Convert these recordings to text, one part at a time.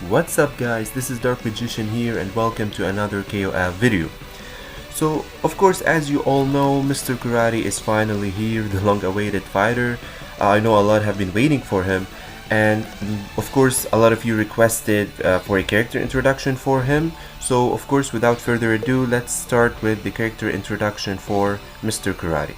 What's up guys, this is Dark Magician here and welcome to another KOF video. So of course, as you all know, Mr. Karate is finally here, the long awaited fighter. I know a lot have been waiting for him, and of course a lot of you requested for a character introduction for him. So of course, without further ado, let's start with the character introduction for Mr. Karate.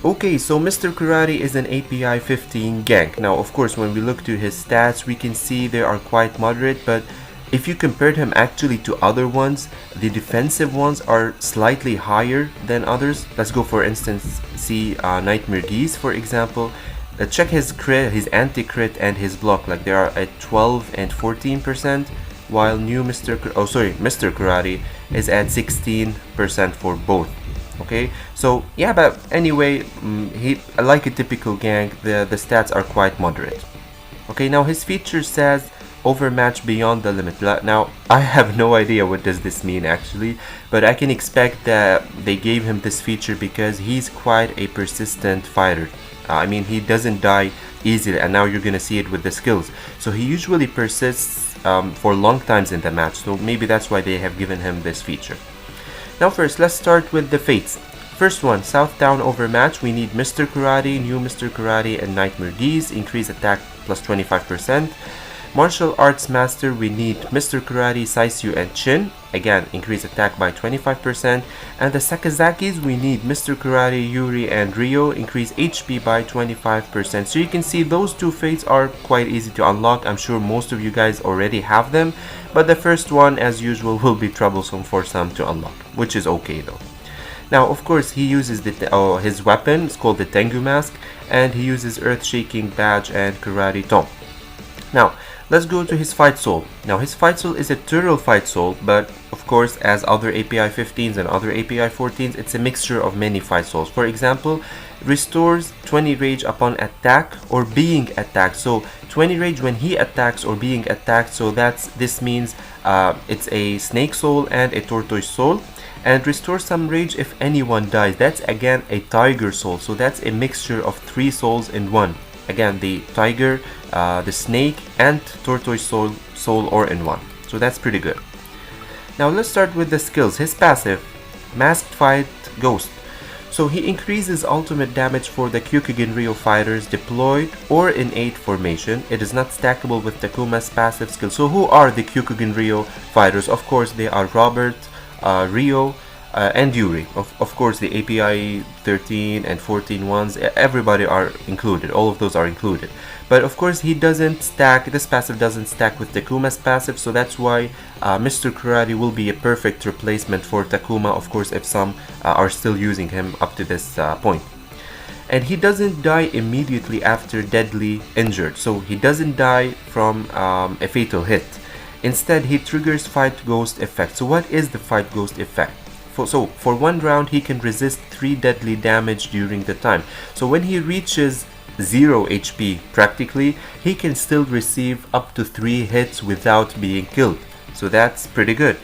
Okay, so Mr. Karate is an API 15 gank. Now of course, when we look to his stats, we can see they are quite moderate, but if you compared him actually to other ones, the defensive ones are slightly higher than others. Let's go for instance, see Nightmare D's for example. Check his crit, his anti-crit and his block, like they are at 12 and 14%, while Mr. Karate is at 16% for both. Okay, so yeah, but anyway, like a typical gank, the stats are quite moderate. Okay, now his feature says overmatch beyond the limit. Now I have no idea what does this mean actually, but I can expect that they gave him this feature because he's quite a persistent fighter. I mean, he doesn't die easily, and now you're gonna see it with the skills. So he usually persists for long times in the match, so maybe that's why they have given him this feature. Now first, let's start with the fates. First one, Southtown overmatch. We need Mr. Karate, new Mr. Karate, and Nightmare D's. Increase attack plus 25%. Martial Arts Master, we need Mr. Karate, Saisyu, and Chin. Again, increase attack by 25%. And the Sakazakis, we need Mr. Karate, Yuri, and Ryo. Increase HP by 25%. So you can see those two fates are quite easy to unlock. I'm sure most of you guys already have them. But the first one, as usual, will be troublesome for some to unlock, which is okay though. Now, of course, he uses his weapon. It's called the Tengu Mask. And he uses Earth Shaking Badge and Karate Tome. Now, let's go to his Fight Soul. Now, his Fight Soul is a Turtle Fight Soul, but of course, as other API 15s and other API 14s, it's a mixture of many Fight Souls. For example, restores 20 rage upon attack or being attacked. So 20 rage when he attacks or being attacked. So this means it's a Snake Soul and a Tortoise Soul. And restore some rage if anyone dies. That's again a Tiger Soul. So that's a mixture of 3 souls in one. Again, the tiger, the snake, and tortoise soul all in one. So that's pretty good. Now let's start with the skills. His passive, Masked Fight Ghost. So he increases ultimate damage for the Kyukugen Ryo fighters deployed or in 8 formation. It is not stackable with Takuma's passive skill. So who are the Kyukugen Ryo fighters? Of course, they are Robert, Ryo, and Yuri. Of course, the API 13 and 14 ones, everybody are included. All of those are included. But of course, he doesn't stack, this passive doesn't stack with Takuma's passive, so that's why Mr. Karate will be a perfect replacement for Takuma, of course, if some are still using him up to this point. And he doesn't die immediately after deadly injured, so he doesn't die from a fatal hit. Instead, he triggers Fight Ghost effect. So what is the Fight Ghost effect? For 1 round, he can resist 3 deadly damage during the time. So when he reaches 0 HP practically, he can still receive up to 3 hits without being killed. So that's pretty good.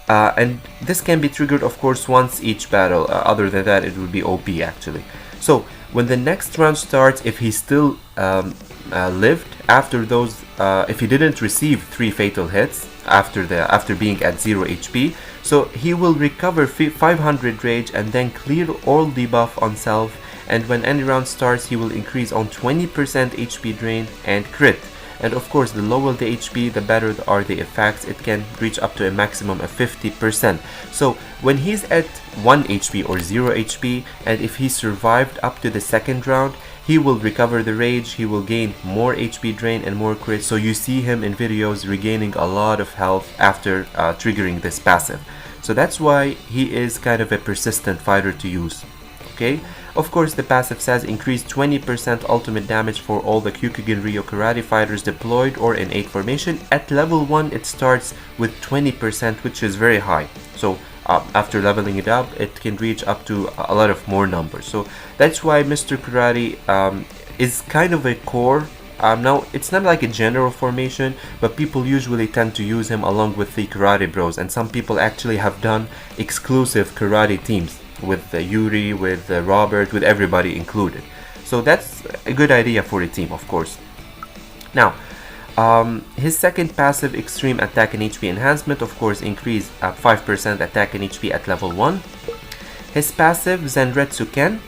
And this can be triggered, of course, once each battle. Other than that, it would be OP actually. So when the next round starts, if he still lived after those, if he didn't receive 3 fatal hits after being at 0 HP, so he will recover 500 rage and then clear all debuff on self, and when any round starts, he will increase on 20% HP drain and crit. And of course, the lower the HP, the better are the effects. It can reach up to a maximum of 50%. So when he's at 1 HP or 0 HP, and if he survived up to the second round, he will recover the rage, he will gain more HP drain and more crit. So you see him in videos regaining a lot of health after triggering this passive. So that's why he is kind of a persistent fighter to use. Okay, of course, the passive says increase 20% ultimate damage for all the Kyukugen Ryo karate fighters deployed or in 8 formation. At level 1, it starts with 20%, which is very high. So after leveling it up, it can reach up to a lot of more numbers. So that's why Mr. Karate is kind of a core. Now, it's not like a general formation, but people usually tend to use him along with the Karate Bros, and some people actually have done exclusive karate teams with Yuri, with Robert, with everybody included. So that's a good idea for the team, of course. Now, his second passive, extreme attack and HP enhancement, of course increase 5% attack and HP at level 1. His passive, Zenretsu Ken,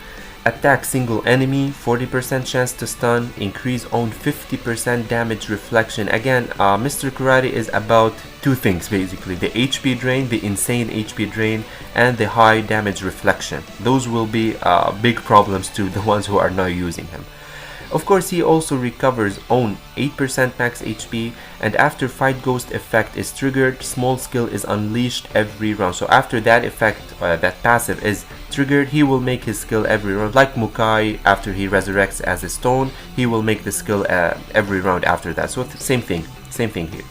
attack single enemy, 40% chance to stun, increase own 50% damage reflection. Again, Mr. Karate is about two things basically: the HP drain, the insane HP drain, and the high damage reflection. Those will be big problems to the ones who are not using him. Of course, he also recovers own 8% max HP, and after Fight Ghost effect is triggered, small skill is unleashed every round. So after that effect, that passive is triggered, he will make his skill every round. Like Mukai, after he resurrects as a stone, he will make the skill every round after that. So same thing here.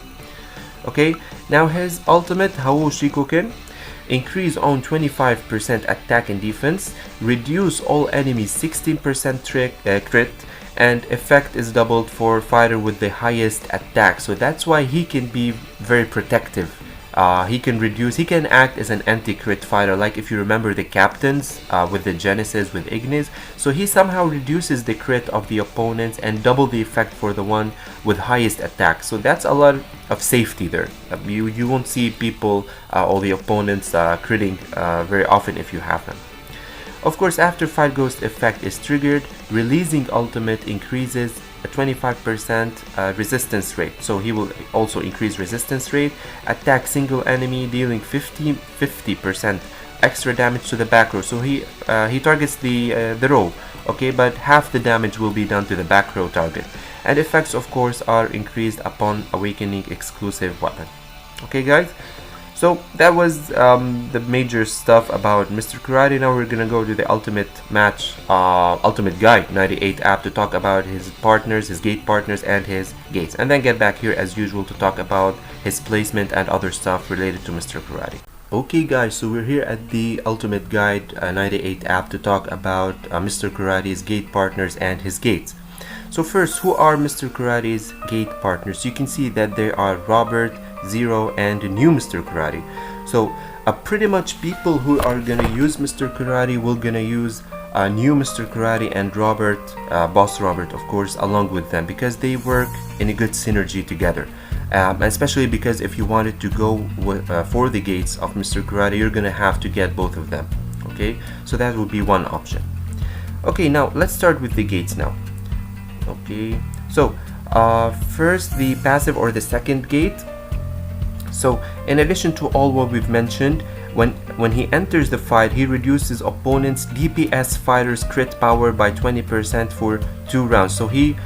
Okay, now his ultimate, Hao Shikoken, increase on 25% attack and defense, reduce all enemies 16% crit, and effect is doubled for fighter with the highest attack. So that's why he can be very protective. He can act as an anti-crit fighter, like if you remember the captains with the Genesis with Ignis. So he somehow reduces the crit of the opponents and double the effect for the one with highest attack. So that's a lot of safety there. You won't see people or the opponents critting very often if you have them. Of course, after Fight Ghost effect is triggered, releasing ultimate increases a 25% resistance rate. So he will also increase resistance rate, attack single enemy, dealing 50% extra damage to the back row. So he targets the row, okay, but half the damage will be done to the back row target. And effects, of course, are increased upon awakening exclusive weapon. Okay, guys. So that was the major stuff about Mr. Karate. Now we're gonna go to the ultimate match, ultimate guide 98 app to talk about his partners, his gate partners, and his gates, and then get back here as usual to talk about his placement and other stuff related to Mr. Karate. Okay guys, so we're here at the ultimate guide 98 app to talk about Mr. Karate's gate partners and his gates. So first, who are Mr. Karate's gate partners? You can see that they are Robert, Zero, and new Mr. Karate. So pretty much people who are gonna use Mr. Karate will gonna use new Mr. Karate and Robert, Boss Robert, of course, along with them, because they work in a good synergy together. Especially because if you wanted to go for the gates of Mr. Karate, you're gonna have to get both of them. Okay, so that would be one option. Okay, now let's start with the gates now. Okay, so first the passive or the second gate. So in addition to all what we've mentioned, when he enters the fight, he reduces opponent's DPS fighter's crit power by 20% for 2 rounds. So he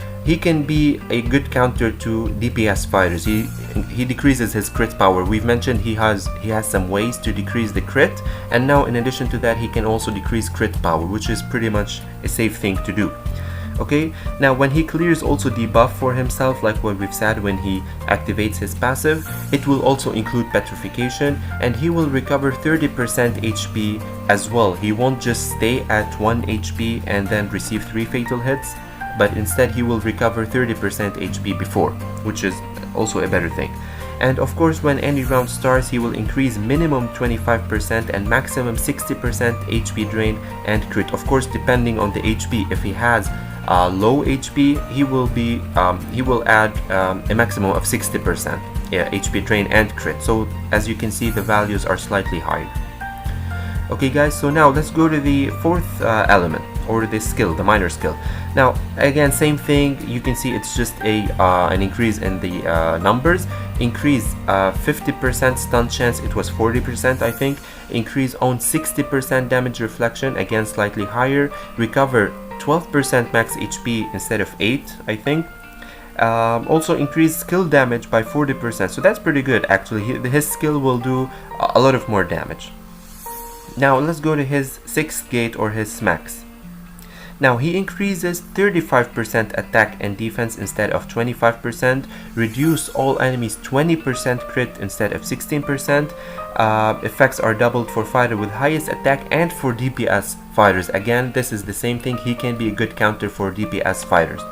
can be a good counter to DPS fighters. He decreases his crit power. We've mentioned he has some ways to decrease the crit, and now in addition to that he can also decrease crit power, which is pretty much a safe thing to do. Okay, now when he clears also debuff for himself, like what we've said, when he activates his passive, it will also include petrification, and he will recover 30% HP as well. He won't just stay at 1 HP and then receive 3 fatal hits, but instead he will recover 30% HP before, which is also a better thing. And of course, when any round starts, he will increase minimum 25% and maximum 60% HP drain and crit. Of course, depending on the HP. If he has low HP, he will add a maximum of 60% HP drain and crit. So as you can see, the values are slightly higher. Okay guys, so now let's go to the fourth element, or the skill, the minor skill. Now again, same thing, you can see it's just an increase in the numbers. Increase 50% stun chance, it was 40% I think. Increase on 60% damage reflection, again slightly higher. Recover 12% max HP instead of 8 I think. Also increase skill damage by 40%, so that's pretty good actually. His skill will do a lot of more damage. Now let's go to his 6th gate, or his smacks. Now he increases 35% attack and defense instead of 25%, reduce all enemies 20% crit instead of 16%, effects are doubled for fighter with highest attack and for DPS fighters. Again, this is the same thing, he can be a good counter for DPS fighters.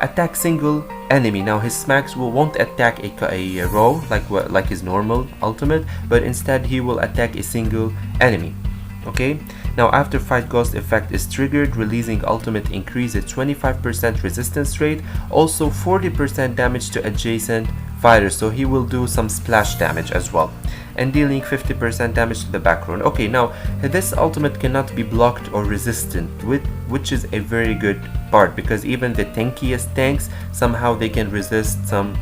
Attack single enemy. Now his smacks won't attack a row like his normal ultimate, but instead he will attack a single enemy. Okay, now after fight ghost effect is triggered, releasing ultimate increases 25% resistance rate, also 40% damage to adjacent fighters, so he will do some splash damage as well, and dealing 50% damage to the background. Okay, now this ultimate cannot be blocked or resistant, which is a very good part, because even the tankiest tanks, somehow they can resist some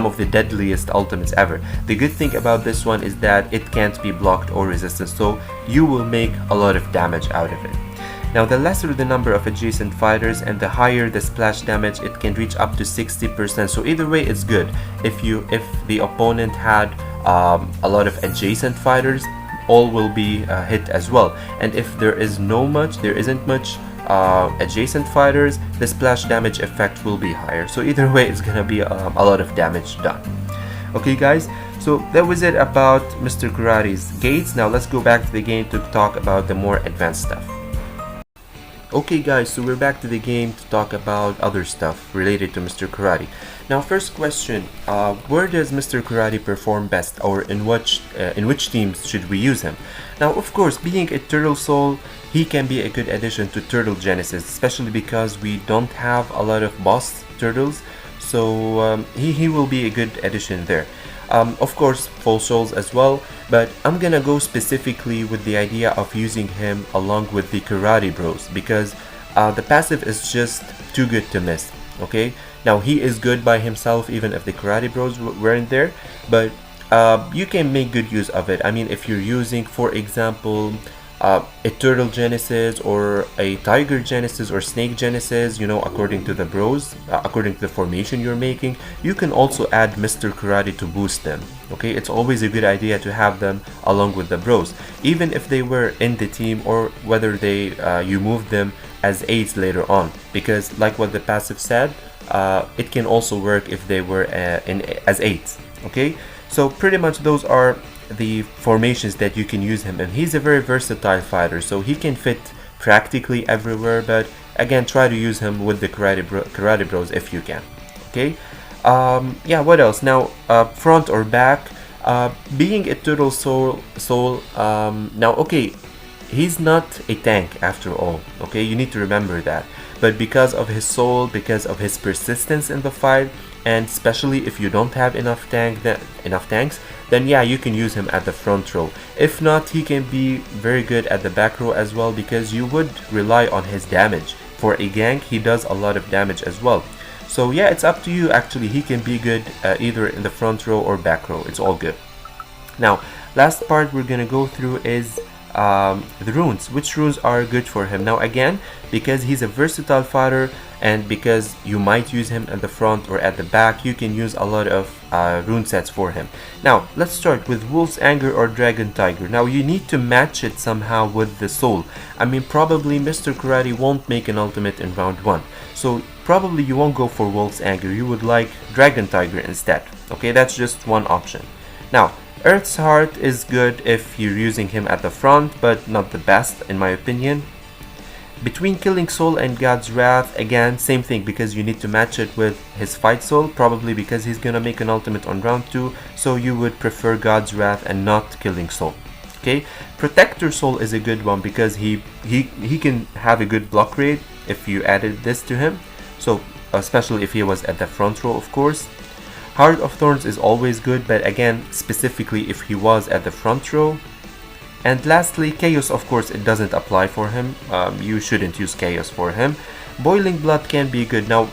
of the deadliest ultimates ever. The good thing about this one is that it can't be blocked or resisted, so you will make a lot of damage out of it. Now, the lesser the number of adjacent fighters and the higher the splash damage, it can reach up to 60%. So either way, it's good. If the opponent had a lot of adjacent fighters, all will be hit as well. And if there isn't much adjacent fighters, the splash damage effect will be higher. So either way, it's gonna be a lot of damage done. Okay, guys, so that was it about Mr. Karate's gates. Now let's go back to the game to talk about the more advanced stuff. Okay guys, so we're back to the game to talk about other stuff related to Mr. Karate. Now, first question, where does Mr. Karate perform best, or in which teams should we use him? Now, of course, being a Turtle Soul, he can be a good addition to Turtle Genesis, especially because we don't have a lot of boss turtles, so he will be a good addition there. Of course, Full Souls as well, but I'm gonna go specifically with the idea of using him along with the Karate Bros, because the passive is just too good to miss. Okay, now he is good by himself even if the Karate Bros weren't there, but you can make good use of it. I mean, if you're using, for example, a Turtle Genesis or a Tiger Genesis or Snake Genesis, you know, according to the bros, according to the formation you're making, you can also add Mr. Karate to boost them. Okay, it's always a good idea to have them along with the bros, even if they were in the team, or whether they you moved them as aids later on, because like what the passive said, it can also work if they were as aids. Okay, so pretty much those are the formations that you can use him, and he's a very versatile fighter, so he can fit practically everywhere. But again, try to use him with the Karate Bros if you can. Okay, yeah, what else? Now, front or back, being a Turtle Soul, now, okay, he's not a tank after all. Okay, you need to remember that. But because of his soul, because of his persistence in the fight, and especially if you don't have enough tanks, then yeah, you can use him at the front row. If not, he can be very good at the back row as well, because you would rely on his damage. For a gank, he does a lot of damage as well. So yeah, it's up to you actually. He can be good either in the front row or back row. It's all good. Now, last part we're gonna go through is the runes. Which runes are good for him? Now again, because he's a versatile fighter, and because you might use him at the front or at the back, you can use a lot of rune sets for him. Now let's start with Wolf's Anger or Dragon Tiger. Now you need to match it somehow with the soul. I mean, probably Mr. Karate won't make an ultimate in round 1, so probably you won't go for Wolf's Anger. You would like Dragon Tiger instead. Okay, that's just one option. Now, Earth's Heart is good if you're using him at the front, but not the best in my opinion. Between Killing Soul and God's Wrath, again, same thing, because you need to match it with his Fight Soul, probably because he's gonna make an ultimate on round 2, so you would prefer God's Wrath and not Killing Soul. Okay, Protector Soul is a good one because he can have a good block rate if you added this to him, so especially if he was at the front row, of course. Heart of Thorns is always good, but again, specifically if he was at the front row. And lastly, Chaos, of course, it doesn't apply for him. You shouldn't use Chaos for him. Boiling Blood can be good. Now,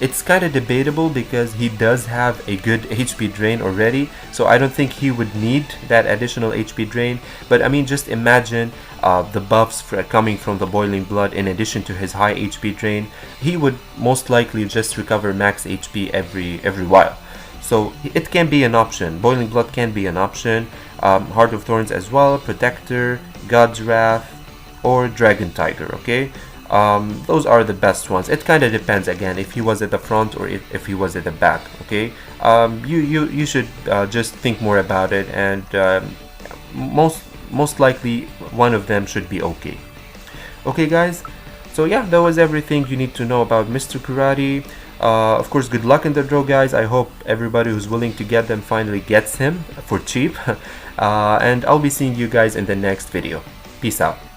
it's kind of debatable because he does have a good HP drain already, so I don't think he would need that additional HP drain. But I mean, just imagine the buffs coming from the Boiling Blood in addition to his high HP drain. He would most likely just recover max HP every while. So it can be an option. Boiling Blood can be an option. Heart of Thorns as well, Protector, God's Wrath, or Dragon Tiger. Okay, those are the best ones. It kind of depends again if he was at the front or if he was at the back. Okay, you should just think more about it, and most likely one of them should be okay. Okay, guys. So yeah, that was everything you need to know about Mr. Karate. Of course, good luck in the draw, guys. I hope everybody who's willing to get them finally gets him for cheap. And I'll be seeing you guys in the next video. Peace out.